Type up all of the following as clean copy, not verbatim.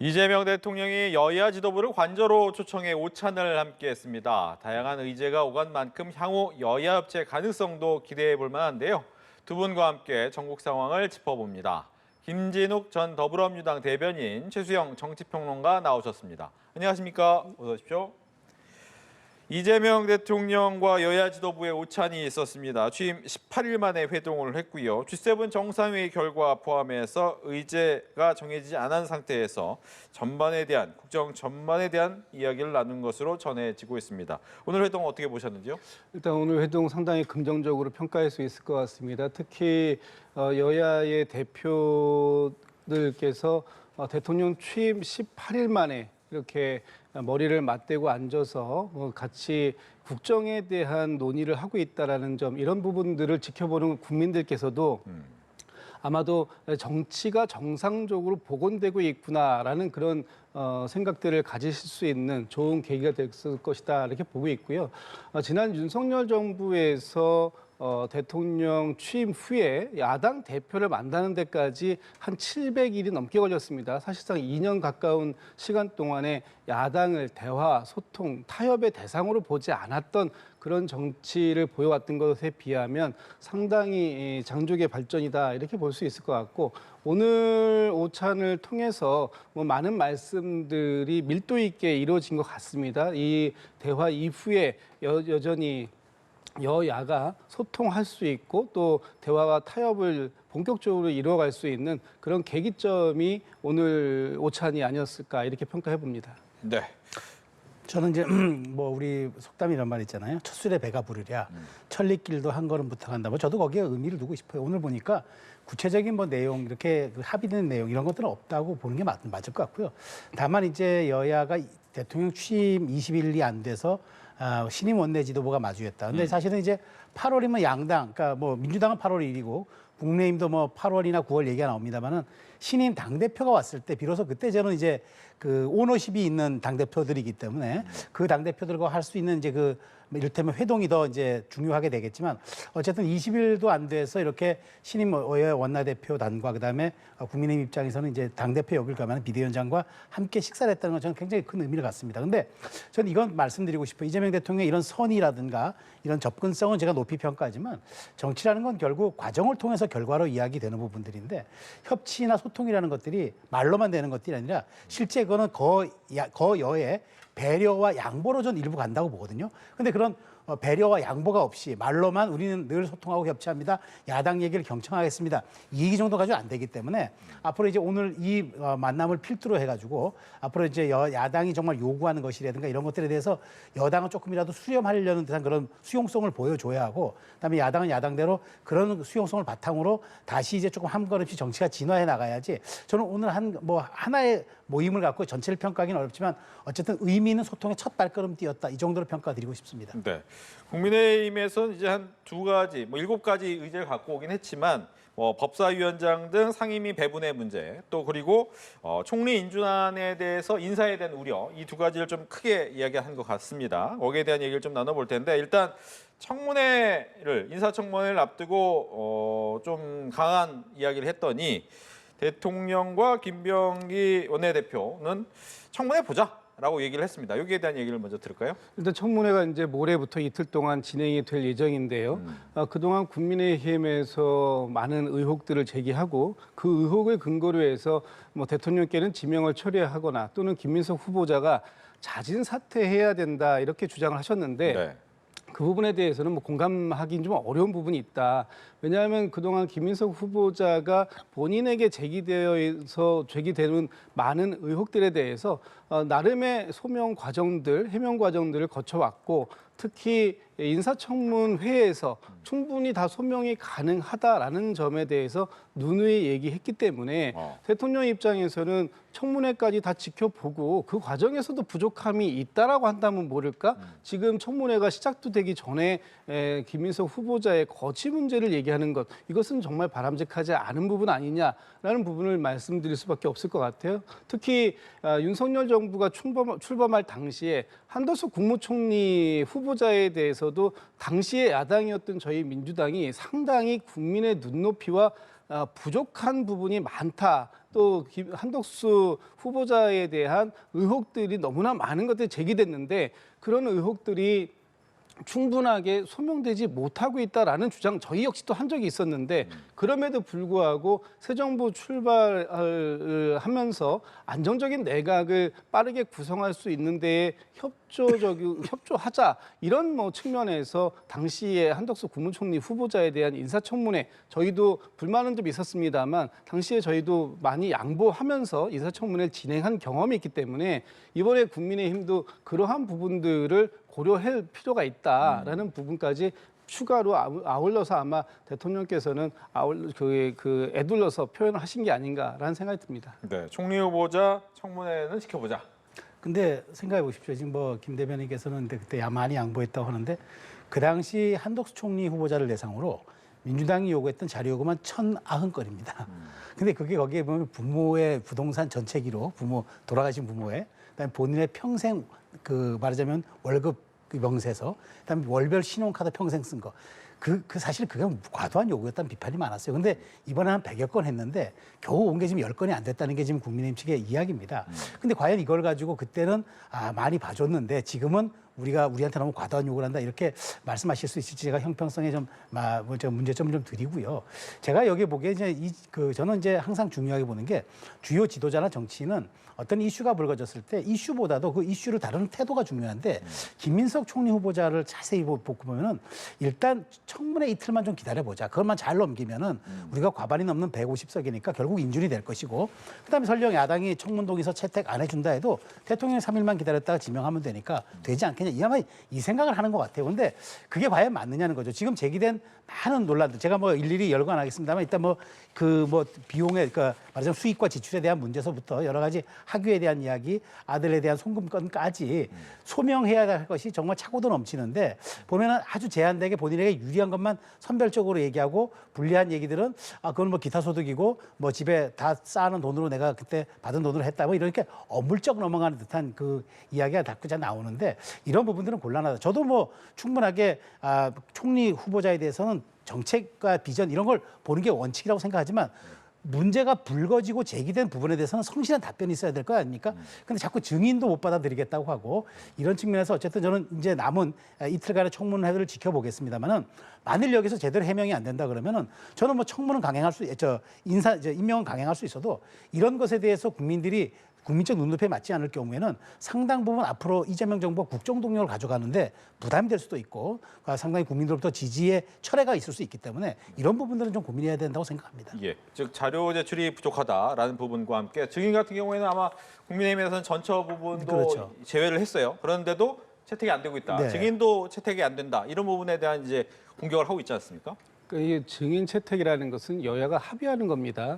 이재명 대통령이 여야 지도부를 관저로 초청해 오찬을 함께했습니다. 다양한 의제가 오간 만큼 향후 여야 협치 가능성도 기대해 볼 만한데요. 두 분과 함께 전국 상황을 짚어봅니다. 김진욱 전 더불어민주당 대변인, 최수영 정치평론가 나오셨습니다. 안녕하십니까? 어서 오십시오. 이재명 대통령과 여야 지도부의 오찬이 있었습니다. 취임 18일 만에 회동을 했고요. G7 정상회의 결과 포함해서 의제가 정해지지 않은 상태에서 국정 전반에 대한 이야기를 나눈 것으로 전해지고 있습니다. 오늘 회동 어떻게 보셨는지요? 일단 오늘 회동 상당히 긍정적으로 평가할 수 있을 것 같습니다. 특히 여야의 대표들께서 대통령 취임 18일 만에 이렇게 머리를 맞대고 앉아서 같이 국정에 대한 논의를 하고 있다라는 점, 이런 부분들을 지켜보는 국민들께서도 아마도 정치가 정상적으로 복원되고 있구나라는 그런 생각들을 가지실 수 있는 좋은 계기가 됐을 것이다, 이렇게 보고 있고요. 지난 윤석열 정부에서 대통령 취임 후에 야당 대표를 만나는 데까지 한 700일이 넘게 걸렸습니다. 사실상 2년 가까운 시간 동안에 야당을 대화, 소통, 타협의 대상으로 보지 않았던 그런 정치를 보여왔던 것에 비하면 상당히 장족의 발전이다, 이렇게 볼 수 있을 것 같고, 오늘 오찬을 통해서 많은 말씀들이 밀도 있게 이루어진 것 같습니다. 이 대화 이후에 여전히 여야가 소통할 수 있고 또 대화와 타협을 본격적으로 이루어갈 수 있는 그런 계기점이 오늘 오찬이 아니었을까, 이렇게 평가해 봅니다. 네. 저는 이제 우리 속담 이런 말 있잖아요. 첫 술에 배가 부르랴. 천리길도 한 걸음 부탁한다. 저도 거기에 의미를 두고 싶어요. 오늘 보니까 구체적인 내용, 이렇게 합의된 내용 이런 것들은 없다고 보는 게 맞을 것 같고요. 다만 이제 여야가 대통령 취임 20일이 안 돼서 신임 원내 지도부가 마주했다. 근데 사실은 이제 8월이면 양당, 그러니까 민주당은 8월 1일이고 국민의힘도 8월이나 9월 얘기가 나옵니다만은 신임 당대표가 왔을 때 비로소 그때 저는 이제 그 오너십이 있는 당대표들이기 때문에 그 당대표들과 할 수 있는 이제 이를테면 회동이 더 이제 중요하게 되겠지만, 어쨌든 20일도 안 돼서 이렇게 신임 원내대표단과 그다음에 국민의힘 입장에서는 이제 당대표 역을 겸하는 비대위원장과 함께 식사를 했다는 건 저는 굉장히 큰 의미를 갖습니다. 근데 저는 이건 말씀드리고 싶어요. 이재명 대통령의 이런 선의라든가 이런 접근성은 제가 높이 평가하지만, 정치라는 건 결국 과정을 통해서 결과로 이야기되는 부분들인데, 협치나 소통이라는 것들이 말로만 되는 것들이 아니라 실제 그거는 거여의 배려와 양보로 전 일부 간다고 보거든요. 근데 그런 배려와 양보가 없이 말로만 우리는 늘 소통하고 협치합니다, 야당 얘기를 경청하겠습니다, 이 얘기 정도 가지고 안 되기 때문에 앞으로 이제 오늘 이 만남을 필두로 해가지고 앞으로 이제 야당이 정말 요구하는 것이라든가 이런 것들에 대해서 여당은 조금이라도 수렴하려는 듯한 그런 수용성을 보여줘야 하고, 그다음에 야당은 야당대로 그런 수용성을 바탕으로 다시 이제 조금 한 걸음씩 정치가 진화해 나가야지. 저는 오늘 하나의 모임을 갖고 전체를 평가하기는 어렵지만 어쨌든 의미 있는 소통의 첫 발걸음 띄었다, 이 정도로 평가드리고 싶습니다. 네. 국민의힘에서는 이제 한 2가지, 7가지 의제를 갖고 오긴 했지만 법사위원장 등 상임위 배분의 문제, 또 그리고 총리 인준안에 대해서 인사에 대한 우려, 이 2가지를 좀 크게 이야기한 것 같습니다. 거기에 대한 얘기를 좀 나눠볼 텐데, 일단 인사청문회를 앞두고 좀 강한 이야기를 했더니 대통령과 김병기 원내대표는 청문회 보자라고 얘기를 했습니다. 여기에 대한 얘기를 먼저 들을까요? 일단 청문회가 이제 모레부터 이틀 동안 진행이 될 예정인데요. 그동안 국민의힘에서 많은 의혹들을 제기하고 그 의혹을 근거로 해서 대통령께는 지명을 철회하거나 또는 김민석 후보자가 자진 사퇴해야 된다, 이렇게 주장을 하셨는데, 네. 그 부분에 대해서는 공감하기는 좀 어려운 부분이 있다. 왜냐하면 그동안 김민석 후보자가 본인에게 제기되는 많은 의혹들에 대해서 나름의 소명 과정들, 해명 과정들을 거쳐왔고, 특히 인사청문회에서 충분히 다 소명이 가능하다라는 점에 대해서 누누이 얘기했기 때문에 대통령 입장에서는 청문회까지 다 지켜보고 그 과정에서도 부족함이 있다라고 한다면 모를까, 지금 청문회가 시작도 되기 전에 김민석 후보자의 거취 문제를 얘기하는 것, 이것은 정말 바람직하지 않은 부분 아니냐라는 부분을 말씀드릴 수밖에 없을 것 같아요. 특히 윤석열 정부가 출범할 당시에 한덕수 국무총리 후보자에 대해서도 당시에 야당이었던 저희 민주당이 상당히 국민의 눈높이와 부족한 부분이 많다, 또 한덕수 후보자에 대한 의혹들이 너무나 많은 것들이 제기됐는데 그런 의혹들이 충분하게 소명되지 못하고 있다라는 주장 저희 역시 또 한 적이 있었는데 그럼에도 불구하고 새 정부 출발을 하면서 안정적인 내각을 빠르게 구성할 수 있는 데에 협조하자 이런 뭐 측면에서 당시에 한덕수 국무총리 후보자에 대한 인사청문회 저희도 불만은 좀 있었습니다만 당시에 저희도 많이 양보하면서 인사청문회를 진행한 경험이 있기 때문에 이번에 국민의힘도 그러한 부분들을 고려할 필요가 있다라는 부분까지 추가로 아울러서 아마 대통령께서는 애둘러서 표현을 하신 게 아닌가라는 생각이 듭니다. 네, 총리 후보자 청문회는 지켜보자. 근데 생각해 보십시오. 지금 뭐 김 대변인께서는 그때 많이 양보했다고 하는데 그 당시 한덕수 총리 후보자를 대상으로 민주당이 요구했던 자료 요구만 1,090건입니다. 근데 그게 거기에 보면 부모의 부동산 전체기로 돌아가신 부모의 그다음에 본인의 평생 그 말하자면 월급 그 명세서, 그다음에 월별 신용카드 평생 쓴 거. 사실 그게 과도한 요구였다는 비판이 많았어요. 근데 이번에 한 100여 건 했는데 겨우 온 게 지금 10건이 안 됐다는 게 지금 국민의힘 측의 이야기입니다. 근데 과연 이걸 가지고 그때는 많이 봐줬는데 지금은 우리한테 너무 과도한 요구를 한다 이렇게 말씀하실 수 있을지 제가 형평성에 좀 문제점을 좀 드리고요. 제가 여기 보기에 저는 이제 항상 중요하게 보는 게 주요 지도자나 정치인은 어떤 이슈가 불거졌을 때 이슈보다도 그 이슈를 다루는 태도가 중요한데 김민석 총리 후보자를 자세히 보고 보면은 일단 청문회 이틀만 좀 기다려보자. 그것만 잘 넘기면은 우리가 과반이 넘는 150석이니까 결국 인준이 될 것이고 그다음에 설령 야당이 청문동에서 채택 안 해준다 해도 대통령이 3일만 기다렸다가 지명하면 되니까 되지 않겠냐. 아마 이 생각을 하는 것 같아요. 근데 그게 과연 맞느냐는 거죠. 지금 제기된 많은 논란들 제가 뭐 일일이 열거 안 하겠습니다만 일단 비용의 말하자면 수익과 지출에 대한 문제서부터 여러 가지 학교에 대한 이야기, 아들에 대한 송금건까지 소명해야 할 것이 정말 차고도 넘치는데 보면은 아주 제한되게 본인에게 유리한 것만 선별적으로 얘기하고 불리한 얘기들은 그건 뭐 기타 소득이고 뭐 집에 다 쌓아놓은 돈으로 내가 그때 받은 돈으로 했다 뭐 이렇게 어물쩍 넘어가는 듯한 그 이야기가 자꾸 나오는데 이런 부분들은 곤란하다. 저도 뭐 충분하게 총리 후보자에 대해서는 정책과 비전 이런 걸 보는 게 원칙이라고 생각하지만 문제가 불거지고 제기된 부분에 대해서는 성실한 답변이 있어야 될 거 아닙니까? 근데 자꾸 증인도 못 받아들이겠다고 하고 이런 측면에서 어쨌든 저는 이제 남은 이틀간의 청문회를 지켜보겠습니다만은 만일 여기서 제대로 해명이 안 된다 그러면은 저는 뭐 청문은 강행할 임명은 강행할 수 있어도 이런 것에 대해서 국민들이 국민적 눈높이에 맞지 않을 경우에는 상당 부분 앞으로 이재명 정부가 국정 동력을 가져가는데 부담이 될 수도 있고 상당히 국민들로부터 지지의 철회가 있을 수 있기 때문에 이런 부분들은 좀 고민해야 된다고 생각합니다. 예, 즉 자료 제출이 부족하다라는 부분과 함께 증인 같은 경우에는 아마 국민의힘에서는 전처 부분도 그렇죠. 제외를 했어요. 그런데도 채택이 안 되고 있다. 네. 증인도 채택이 안 된다. 이런 부분에 대한 이제 공격을 하고 있지 않습니까? 이게 증인 채택이라는 것은 여야가 합의하는 겁니다.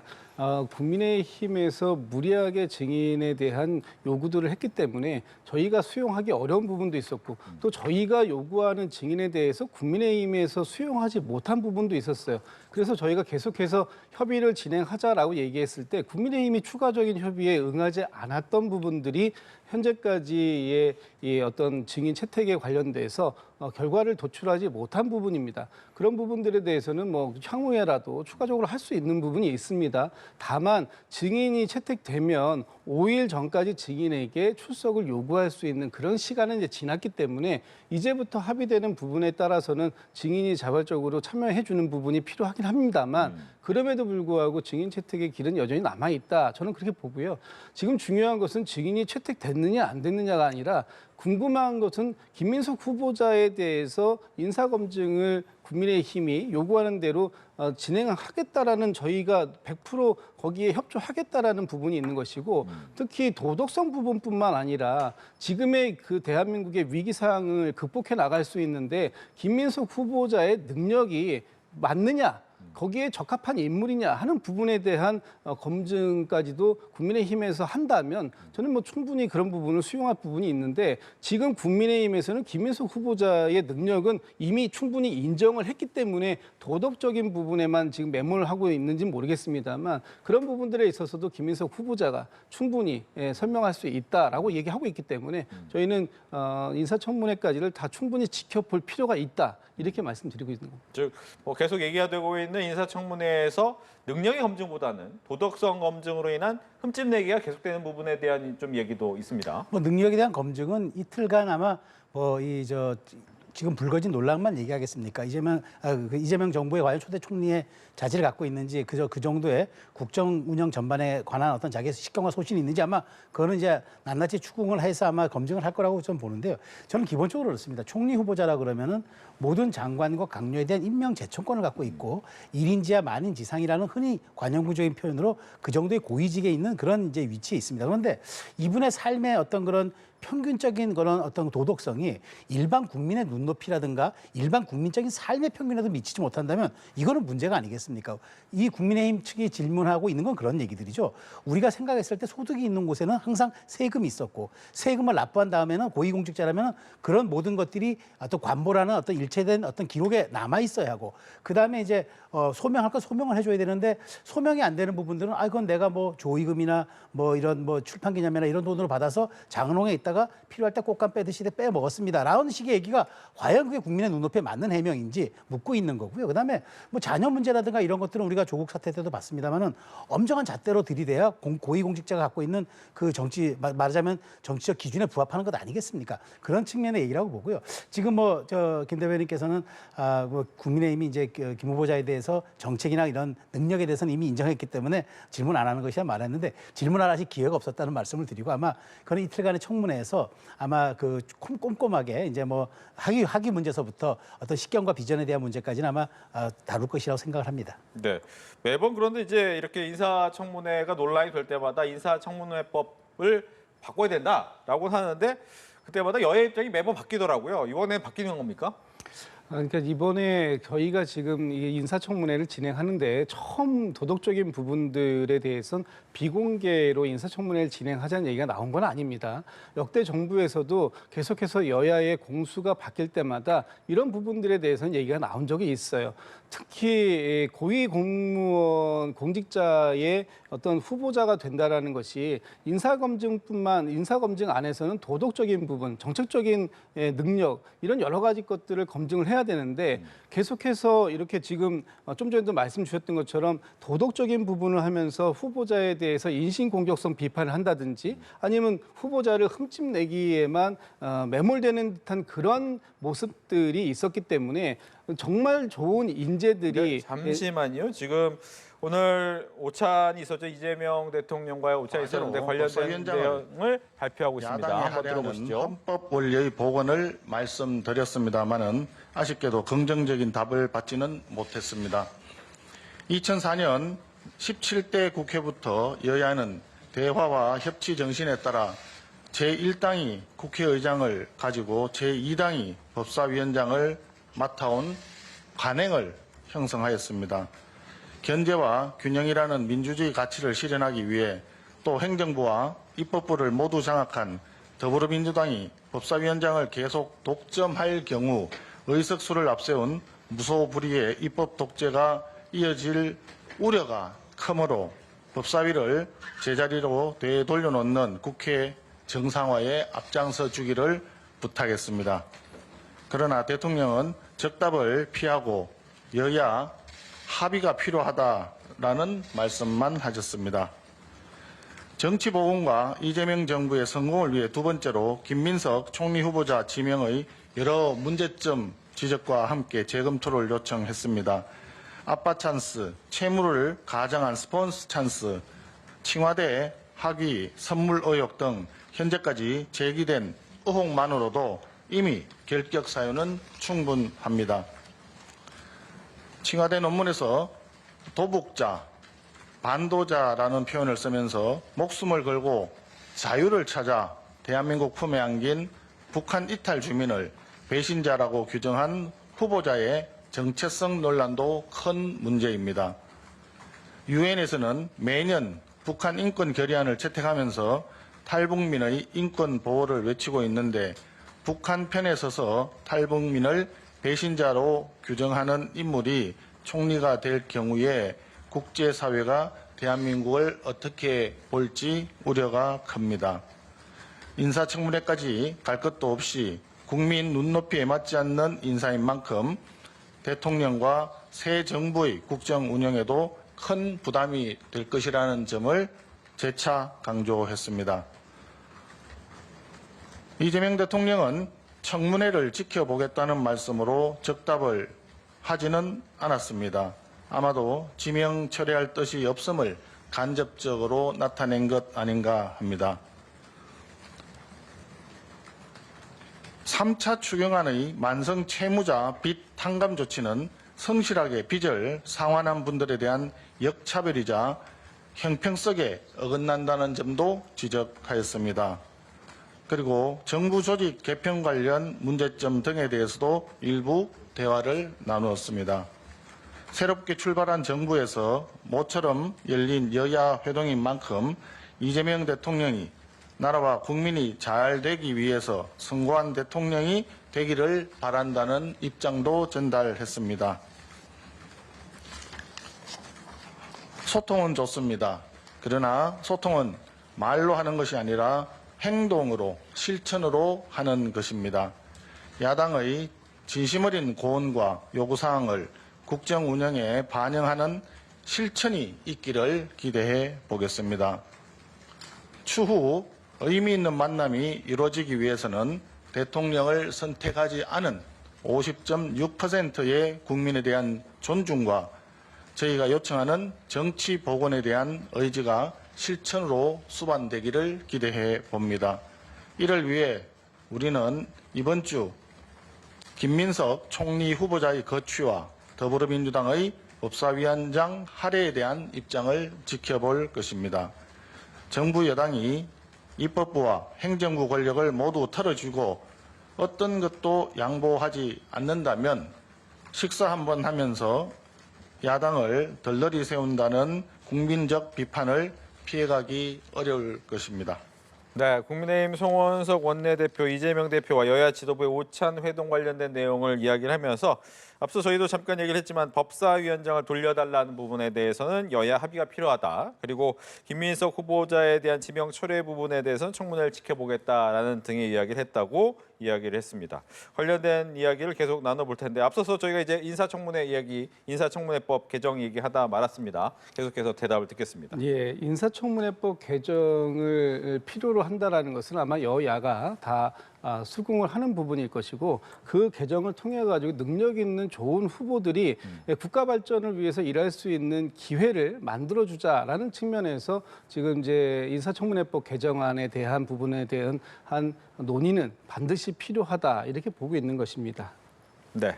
국민의힘에서 무리하게 증인에 대한 요구들을 했기 때문에 저희가 수용하기 어려운 부분도 있었고 또 저희가 요구하는 증인에 대해서 국민의힘에서 수용하지 못한 부분도 있었어요. 그래서 저희가 계속해서 협의를 진행하자라고 얘기했을 때 국민의힘이 추가적인 협의에 응하지 않았던 부분들이 현재까지의 이 어떤 증인 채택에 관련돼서 결과를 도출하지 못한 부분입니다. 그런 부분들에 대해서는 뭐 향후에라도 추가적으로 할 수 있는 부분이 있습니다. 다만 증인이 채택되면 5일 전까지 증인에게 출석을 요구할 수 있는 그런 시간은 이제 지났기 때문에 이제부터 합의되는 부분에 따라서는 증인이 자발적으로 참여해 주는 부분이 필요하긴 합니다만 그럼에도 불구하고 증인 채택의 길은 여전히 남아 있다. 저는 그렇게 보고요. 지금 중요한 것은 증인이 채택됐느냐 안 됐느냐가 아니라 궁금한 것은 김민석 후보자에 대해서 인사검증을 국민의힘이 요구하는 대로 진행하겠다라는 저희가 100% 거기에 협조하겠다라는 부분이 있는 것이고 특히 도덕성 부분뿐만 아니라 지금의 그 대한민국의 위기 상황을 극복해 나갈 수 있는데 김민석 후보자의 능력이 맞느냐 거기에 적합한 인물이냐 하는 부분에 대한 검증까지도 국민의힘에서 한다면 저는 뭐 충분히 그런 부분을 수용할 부분이 있는데 지금 국민의힘에서는 김민석 후보자의 능력은 이미 충분히 인정을 했기 때문에 도덕적인 부분에만 지금 매몰을 하고 있는지는 모르겠습니다만 그런 부분들에 있어서도 김민석 후보자가 충분히 설명할 수 있다라고 얘기하고 있기 때문에 저희는 인사청문회까지를 다 충분히 지켜볼 필요가 있다 이렇게 말씀드리고 있는 겁니다. 즉 계속 얘기가 되고 있는 인사청문회에서 능력의 검증보다는 도덕성 검증으로 인한 흠집내기가 계속되는 부분에 대한 좀 얘기도 있습니다. 뭐 능력에 대한 검증은 이틀간 아마 지금 불거진 논란만 얘기하겠습니까? 이재명 정부의 과연 초대 총리의 자질을 갖고 있는지 그 정도의 국정 운영 전반에 관한 어떤 자기의 식견과 소신이 있는지 아마 그거는 이제 낱낱이 추궁을 해서 아마 검증을 할 거라고 저는 보는데요. 저는 기본적으로 그렇습니다. 총리 후보자라 그러면은 모든 장관과 강요에 대한 임명 제청권을 갖고 있고 1인지하 만인지상이라는 흔히 관용구적인 표현으로 그 정도의 고위직에 있는 그런 이제 위치에 있습니다. 그런데 이분의 삶의 어떤 그런 평균적인 그런 어떤 도덕성이 일반 국민의 눈높이라든가 일반 국민적인 삶의 평균에도 미치지 못한다면 이거는 문제가 아니겠습니까? 이 국민의힘 측이 질문하고 있는 건 그런 얘기들이죠. 우리가 생각했을 때 소득이 있는 곳에는 항상 세금이 있었고 세금을 납부한 다음에는 고위공직자라면 그런 모든 것들이 어떤 관보라는 어떤 일체된 어떤 기록에 남아 있어야 하고 그 다음에 이제 소명할 건 소명을 해줘야 되는데 소명이 안 되는 부분들은 그건 내가 뭐 조의금이나 뭐 이런 뭐 출판 기념이나 이런 돈으로 받아서 장흥에 있다가 필요할 때 꽃감 빼듯이 빼 먹었습니다. 라는 식의 얘기가 과연 그게 국민의 눈높이에 맞는 해명인지 묻고 있는 거고요. 그다음에 뭐 자녀 문제라든가 이런 것들은 우리가 조국 사태 때도 봤습니다만은 엄정한 잣대로 들이대야 고위공직자가 갖고 있는 그 말하자면 정치적 기준에 부합하는 것 아니겠습니까? 그런 측면의 얘기라고 보고요. 지금 김 대변인께서는 국민의힘이 이제 김 후보자에 대해서 정책이나 이런 능력에 대해서는 이미 인정했기 때문에 질문 안 하는 것이야 말했는데 질문할 아직 기회가 없었다는 말씀을 드리고 아마 그는 이틀간의 청문회에서 아마 그 꼼꼼하게 이제 뭐 학위 문제서부터 어떤 식견과 비전에 대한 문제까지는 아마 다룰 것이라고 생각을 합니다. 네. 매번 그런데 이제 이렇게 인사청문회가 논란이 될 때마다 인사청문회법을 바꿔야 된다라고 하는데 그때마다 여야 입장이 매번 바뀌더라고요. 이번에 바뀌는 겁니까? 그러니까 이번에 저희가 지금 이 인사청문회를 진행하는데 처음 도덕적인 부분들에 대해서는 비공개로 인사청문회를 진행하자는 얘기가 나온 건 아닙니다. 역대 정부에서도 계속해서 여야의 공수가 바뀔 때마다 이런 부분들에 대해서는 얘기가 나온 적이 있어요. 특히 고위 공무원 공직자의 어떤 후보자가 된다라는 것이 인사검증 안에서는 도덕적인 부분, 정책적인 능력 이런 여러 가지 것들을 검증을 해야 되는데 계속해서 이렇게 지금 좀 전에도 말씀 주셨던 것처럼 도덕적인 부분을 하면서 후보자에 대해서 인신공격성 비판을 한다든지 아니면 후보자를 흠집내기에만 매몰되는 듯한 그런 모습들이 있었기 때문에 정말 좋은 인재들이 잠시만요. 지금 오늘 오찬이 있었죠. 이재명 대통령과의 오찬이 있었는데 관련된 내용을 발표하고 있습니다. 야당이 한번 하려는 들어보시죠. 헌법 원리의 복원을 말씀드렸습니다마는 아쉽게도 긍정적인 답을 받지는 못했습니다. 2004년 17대 국회부터 여야는 대화와 협치 정신에 따라 제1당이 국회의장을 가지고 제2당이 법사위원장을 맡아온 관행을 형성하였습니다. 견제와 균형이라는 민주주의 가치를 실현하기 위해 또 행정부와 입법부를 모두 장악한 더불어민주당이 법사위원장을 계속 독점할 경우 의석수를 앞세운 무소불위의 입법 독재가 이어질 우려가 크므로 법사위를 제자리로 되돌려놓는 국회 정상화에 앞장서 주기를 부탁했습니다. 그러나 대통령은 적답을 피하고 여야 합의가 필요하다라는 말씀만 하셨습니다. 정치보훈과 이재명 정부의 성공을 위해 두 번째로 김민석 총리 후보자 지명의 여러 문제점 지적과 함께 재검토를 요청했습니다. 아빠 찬스, 채무를 가정한 스폰서 찬스, 청와대 학위, 선물 의혹 등 현재까지 제기된 의혹만으로도 이미 결격 사유는 충분합니다. 청와대 논문에서 도북자, 반도자라는 표현을 쓰면서 목숨을 걸고 자유를 찾아 대한민국 품에 안긴 북한 이탈 주민을 배신자라고 규정한 후보자의 정체성 논란도 큰 문제입니다. 유엔에서는 매년 북한 인권 결의안을 채택하면서 탈북민의 인권 보호를 외치고 있는데 북한 편에 서서 탈북민을 배신자로 규정하는 인물이 총리가 될 경우에 국제사회가 대한민국을 어떻게 볼지 우려가 큽니다. 인사청문회까지 갈 것도 없이 국민 눈높이에 맞지 않는 인사인 만큼 대통령과 새 정부의 국정 운영에도 큰 부담이 될 것이라는 점을 재차 강조했습니다. 이재명 대통령은 청문회를 지켜보겠다는 말씀으로 적답을 하지는 않았습니다. 아마도 지명 철회할 뜻이 없음을 간접적으로 나타낸 것 아닌가 합니다. 3차 추경안의 만성 채무자 빚 탕감 조치는 성실하게 빚을 상환한 분들에 대한 역차별이자 형평성에 어긋난다는 점도 지적하였습니다. 그리고 정부 조직 개편 관련 문제점 등에 대해서도 일부 대화를 나누었습니다. 새롭게 출발한 정부에서 모처럼 열린 여야 회동인 만큼 이재명 대통령이 나라와 국민이 잘 되기 위해서 성공한 대통령이 되기를 바란다는 입장도 전달했습니다. 소통은 좋습니다. 그러나 소통은 말로 하는 것이 아니라 행동으로, 실천으로 하는 것입니다. 야당의 진심 어린 고언과 요구사항을 국정 운영에 반영하는 실천이 있기를 기대해 보겠습니다. 추후 의미 있는 만남이 이루어지기 위해서는 대통령을 선택하지 않은 50.6%의 국민에 대한 존중과 저희가 요청하는 정치 복원에 대한 의지가 실천으로 수반되기를 기대해 봅니다. 이를 위해 우리는 이번 주 김민석 총리 후보자의 거취와 더불어민주당의 법사위원장 할애에 대한 입장을 지켜볼 것입니다. 정부 여당이 입법부와 행정부 권력을 모두 털어주고 어떤 것도 양보하지 않는다면 식사 한번 하면서 야당을 덜덜이 세운다는 국민적 비판을 피해가기 어려울 것입니다. 네, 국민의힘 송원석 원내대표, 이재명 대표와 여야 지도부의 오찬 회동 관련된 내용을 이야기를 하면서 앞서 저희도 잠깐 얘기를 했지만 법사위원장을 돌려달라는 부분에 대해서는 여야 합의가 필요하다. 그리고 김민석 후보자에 대한 지명 철회 부분에 대해서는 청문회를 지켜보겠다라는 등의 이야기를 했다고 이야기를 했습니다. 관련된 이야기를 계속 나눠볼 텐데 앞서서 저희가 이제 인사청문회 이야기, 인사청문회법 개정 얘기하다 말았습니다. 계속해서 대답을 듣겠습니다. 예, 인사청문회법 개정을 필요로 한다라는 것은 아마 여야가 다 수긍을 하는 부분일 것이고 그 개정을 통해 가지고 능력 있는 좋은 후보들이 국가 발전을 위해서 일할 수 있는 기회를 만들어 주자라는 측면에서 지금 이제 인사청문회법 개정안에 대한 부분에 대한 한 논의는 반드시 필요하다 이렇게 보고 있는 것입니다. 네.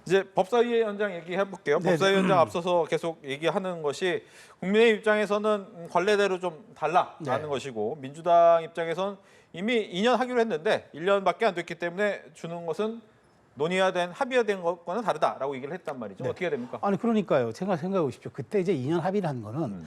이제 법사위원장 얘기해 볼게요. 법사위원장 앞서서 계속 얘기하는 것이 국민의 입장에서는 관례대로 좀 달라라는 것이고 민주당 입장에서는 이미 2년 하기로 했는데 1년밖에 안 됐기 때문에 주는 것은 논의화된 합의화된 것과는 다르다라고 얘기를 했단 말이죠. 어떻게 해야 됩니까? 아니 그러니까요. 생각해 보십시오. 그때 이제 2년 합의를 한 거는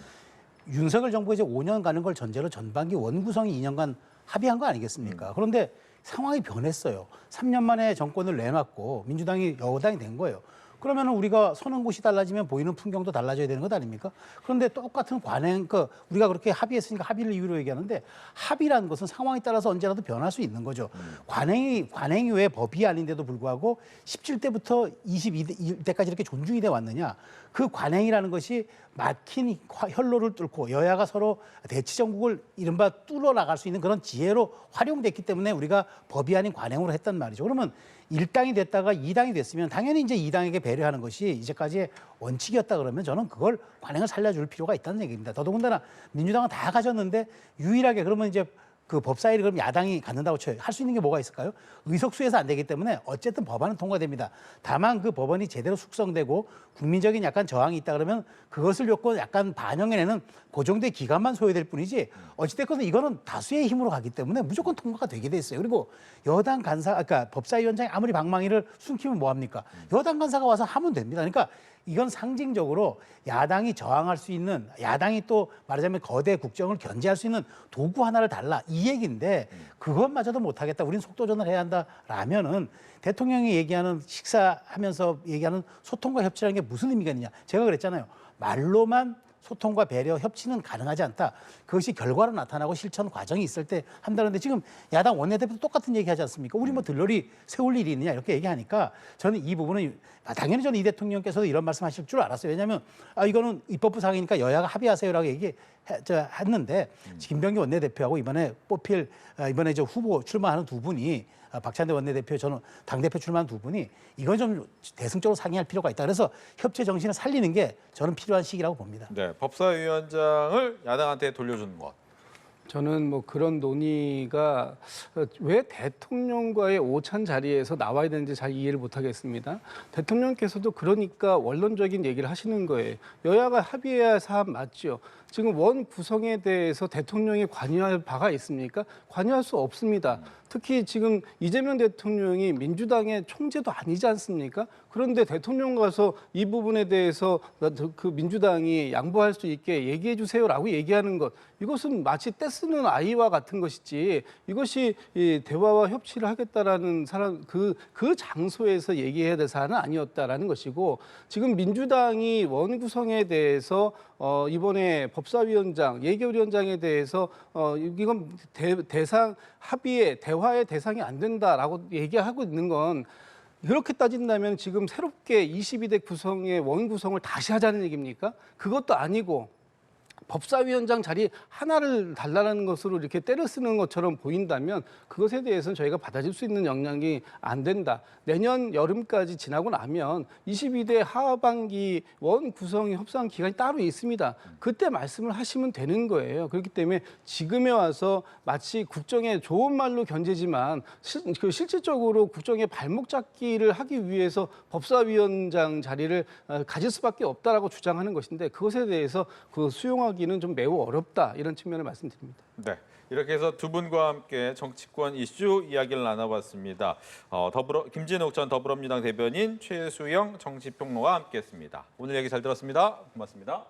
윤석열 정부가 이제 5년 가는 걸 전제로 전반기 원구성이 2년간 합의한 거 아니겠습니까? 그런데 상황이 변했어요. 3년 만에 정권을 내놨고 민주당이 여당이 된 거예요. 그러면 우리가 서는 곳이 달라지면 보이는 풍경도 달라져야 되는 것 아닙니까? 그런데 똑같은 관행, 우리가 그렇게 합의했으니까 합의를 이유로 얘기하는데 합의라는 것은 상황에 따라서 언제라도 변할 수 있는 거죠. 관행이 왜 법이 아닌데도 불구하고 17대부터 22대까지 이렇게 존중이 돼 왔느냐. 그 관행이라는 것이 막힌 혈로를 뚫고 여야가 서로 대치 정국을 이른바 뚫어 나갈 수 있는 그런 지혜로 활용됐기 때문에 우리가 법이 아닌 관행으로 했단 말이죠. 그러면 1당이 됐다가 2당이 됐으면 당연히 이제 2당에게 배려하는 것이 이제까지의 원칙이었다 그러면 저는 그걸 관행을 살려줄 필요가 있다는 얘기입니다. 더더군다나 민주당은 다 가졌는데 유일하게 그러면 이제 그 법사위를 그럼 야당이 갖는다고 쳐요. 할 수 있는 게 뭐가 있을까요? 의석수에서 안 되기 때문에 어쨌든 법안은 통과됩니다. 다만 그 법안이 제대로 숙성되고 국민적인 약간 저항이 있다 그러면 그것을 요건 약간 반영해내는 그 정도의 기간만 소요될 뿐이지 어찌됐건 이거는 다수의 힘으로 가기 때문에 무조건 통과가 되게 돼 있어요. 그리고 여당 간사, 그러니까 법사위원장이 아무리 방망이를 숨기면 뭐합니까? 여당 간사가 와서 하면 됩니다. 그러니까 이건 상징적으로 야당이 저항할 수 있는, 야당이 또 말하자면 거대 국정을 견제할 수 있는 도구 하나를 달라 이 얘기인데 그것마저도 못하겠다. 우리는 속도전을 해야 한다라면은 대통령이 얘기하는 식사하면서 얘기하는 소통과 협치라는 게 무슨 의미가 있느냐. 제가 그랬잖아요. 말로만 소통과 배려, 협치는 가능하지 않다. 그것이 결과로 나타나고 실천 과정이 있을 때 한다는데 지금 야당 원내대표도 똑같은 얘기하지 않습니까? 우리 뭐 들러리 세울 일이 있느냐 이렇게 얘기하니까 저는 이 부분은 당연히 저는 이 대통령께서도 이런 말씀하실 줄 알았어요. 왜냐하면 이거는 입법부 상이니까 여야가 합의하세요라고 얘기했는데 김병기 원내대표하고 이번에 이번에 저 후보 출마하는 두 분이 박찬대 원내대표, 저는 당대표 출마한 두 분이 이건 좀 대승적으로 상의할 필요가 있다. 그래서 협체 정신을 살리는 게 저는 필요한 시기라고 봅니다. 네, 법사위원장을 야당한테 돌려주는 것. 저는 뭐 그런 논의가 왜 대통령과의 오찬 자리에서 나와야 되는지 잘 이해를 못하겠습니다. 대통령께서도 그러니까 원론적인 얘기를 하시는 거예요. 여야가 합의해야 할 사안 맞죠. 지금 원 구성에 대해서 대통령이 관여할 바가 있습니까? 관여할 수 없습니다. 특히 지금 이재명 대통령이 민주당의 총재도 아니지 않습니까? 그런데 대통령 가서 이 부분에 대해서 그 민주당이 양보할 수 있게 얘기해 주세요라고 얘기하는 것, 이것은 마치 떼쓰는 아이와 같은 것이지, 이것이 이 대화와 협치를 하겠다라는 그 장소에서 얘기해야 될 사안은 아니었다라는 것이고, 지금 민주당이 원 구성에 대해서 이번에 법사위원장, 예결위원장에 대해서 이건 대상 합의의 대화의 대상이 안 된다라고 얘기하고 있는 건, 그렇게 따진다면 지금 새롭게 22대 구성의 원 구성을 다시 하자는 얘기입니까? 그것도 아니고 법사위원장 자리 하나를 달라는 것으로 이렇게 때려 쓰는 것처럼 보인다면 그것에 대해서는 저희가 받아줄 수 있는 역량이 안 된다. 내년 여름까지 지나고 나면 22대 하반기 원 구성 협상 기간이 따로 있습니다. 그때 말씀을 하시면 되는 거예요. 그렇기 때문에 지금에 와서 마치 국정에 좋은 말로 견제지만 실질적으로 국정의 발목 잡기를 하기 위해서 법사위원장 자리를 가질 수밖에 없다라고 주장하는 것인데, 그것에 대해서 그 수용하기는 좀 매우 어렵다, 이런 측면을 말씀드립니다. 네, 이렇게 해서 두 분과 함께 정치권 이슈 이야기를 나눠봤습니다. 김진욱 전 더불어민주당 대변인, 최수영 정치평론가와 함께했습니다. 오늘 얘기 잘 들었습니다. 고맙습니다.